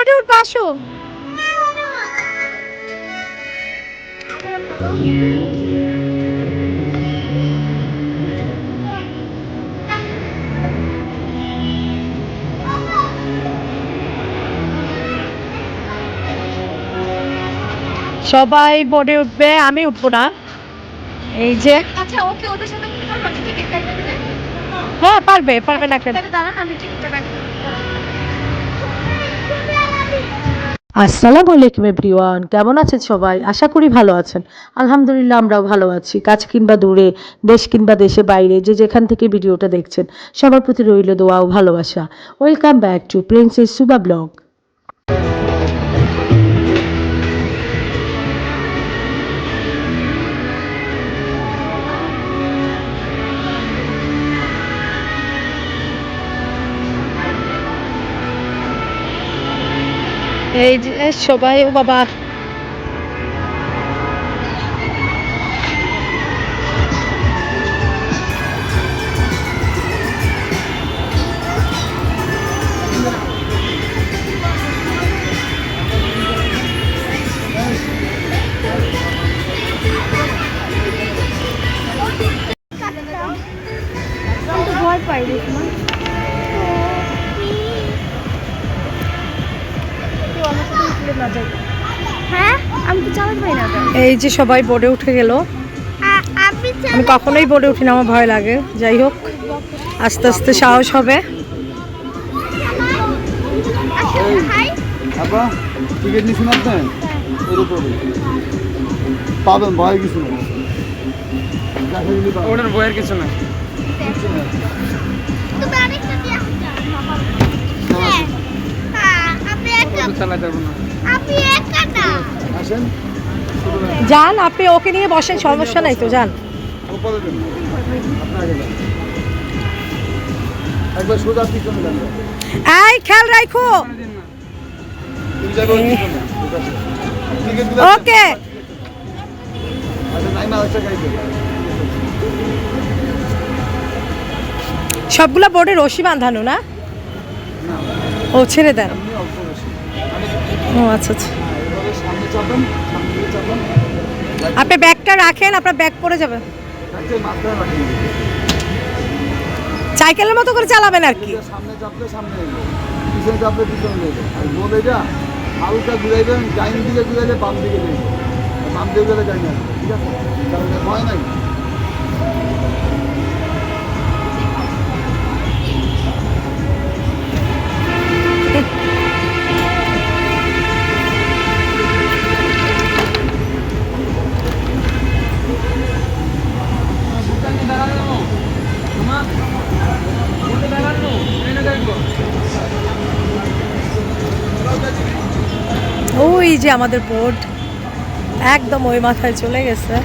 বোর্ডে উঠবে, আসো। সবাই বোর্ডে উঠবে, আমি উঠবো না। এই যে আচ্ছা ওকে, ওদের সাথে টিকিট কাটতে দেন। হ্যাঁ পারবে, পারবে না কেন? দাঁড়ান, আমি টিকিটটা কাটবো। আসসালামু আলাইকুম এভরিওয়ান, কেমন আছেন সবাই? আশা করি ভালো আছেন। আলহামদুলিল্লাহ আমরাও ভালো আছি। কাছে কিংবা দূরে, দেশ কিংবা দেশে বাইরে, যে যেখান থেকে ভিডিওটা দেখছেন, সবার প্রতি রইল দোয়া ও ভালোবাসা। Welcome back to princess Suba blog. এই যে সবাই, ও বাবা, ভয় পাই দেখুন। হ্যাঁ, আমি তো চালাতে পারি না। এই যে সবাই বোর্ডে উঠে গেল। আমি কখনোই বোর্ডে উঠি না, আমার ভয় লাগে। যাই হোক, আস্তে আস্তে সাহস হবে। আপা টিকিট নিছেন আপনি? এর উপরে পাবেন, ভয় কিছু না। ওটার বইয়ের কিছু না। চালাতে পারবো না। আসেন যান, আপনি ওকে নিয়ে বসেন, সমস্যা নাই তো, যান। উপরে দেন, আপনাকে দেন। একবার সোজা পিছনে দেন। এই খেয়াল রাখো। দুই জায়গায় পিছনে ঠিক আছে। টিকিট দিলে ওকে। আচ্ছা নাই না, আচ্ছা গাইতে সবগুলা বোর্ডে রশি বাঁধানো না? ও ছেড়ে দেন। আপনি অল্প বেশি ও আচ্ছা আচ্ছা। এভাবে সামনে চাপেন, সামনে দিয়ে চাপেন। আপনি ব্যাগটা রাখেন, আপনার ব্যাগ পড়ে যাবে। একটা মাথায় রাখেন, সাইকেলের মতো করে চালাবেন আর কি। সামনে চাপলে সামনে নেবে, পিছনে চাপলে পিছনে নেবে। আর বল এটা হালকা ঘুরাইবেন, ডাইন দিকে ঘুরাইলে বাম দিকে নেবে, বাম দিকে গেলে ডাইন আসবে, ঠিক আছে? তাহলে ভয় নাই। ওই যে আমাদের বোর্ড একদম ওই মাথায় চলে গেছে।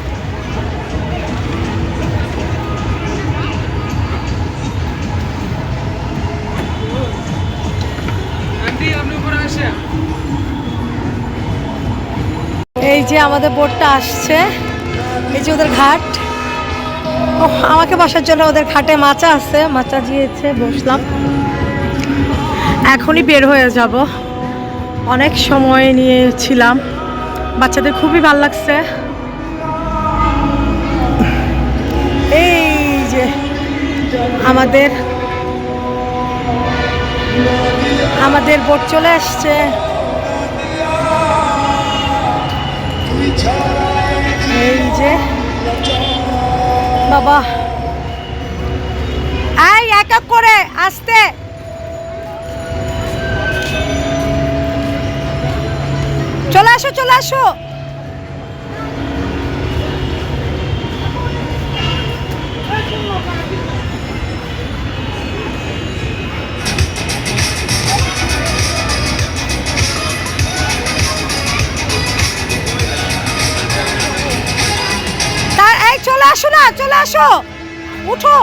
এই যে আমাদের বোটটা আসছে, এই যে ওদের ঘাট। আমাকে বসার জন্য ওদের ঘাটে মাচা আছে, মাচা দিয়েছে, বসলাম। এখনই বের হয়ে যাব, অনেক সময় নিয়েছিলাম, বাচ্চাদের খুবই ভালো লাগছে। এই যে আমাদের বোট চলে আসছে। এই যে বাবা, এই এক এক করে আসতে। চলে আসো, চলে আসো। এই চলে আসো না, চলে আসো, উঠো।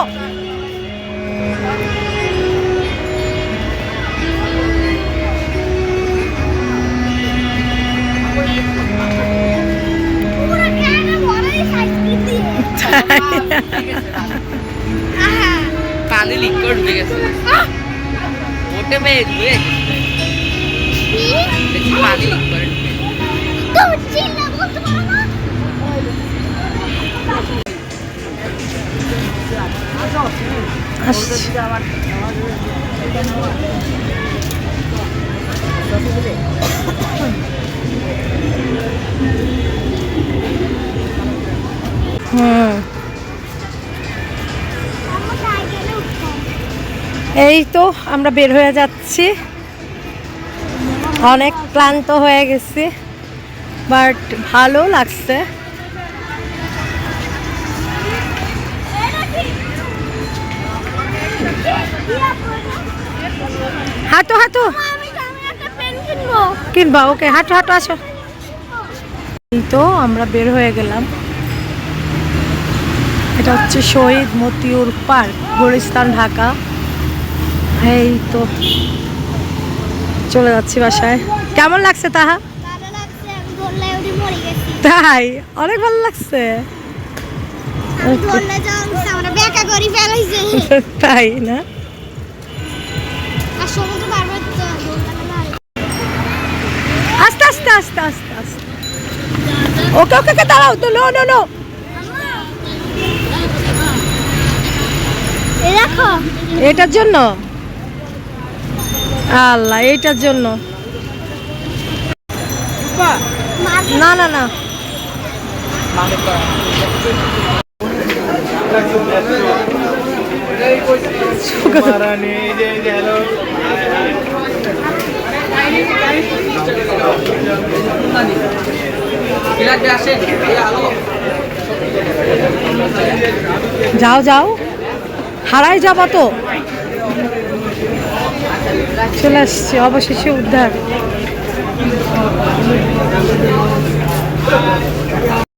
পানি লিক করে ঢুকে গেছে ওটে মেয়ে ধুয়ে আসছি। এই তো আমরা বের হয়ে যাচ্ছি, অনেক ক্লান্ত হয়ে গেছি, বাট ভালো লাগছে। হাঁটো হাঁটো, কিনবা? ওকে, হাঁটো হাঁটো, আসো। এই তো আমরা বের হয়ে গেলাম। এটা হচ্ছে শহীদ মতিউর পার্ক, গুলিস্তান, ঢাকা। এই তো চলে যাচ্ছি বাসায়। কেমন লাগছে তাহা? তাই অনেক ভালো লাগছে। তাই না? আস্তে আস্তে আস্তে আস্তে আস্তে। ওকে ওকে ওকে, দাঁড়াও তো। নো নো নো, এটার জন্য আল্লাহ, এইটার জন্য না না না। যাও যাও, হারাই যাবা তো। চলে আসছি অবশেষে, উদ্ধার।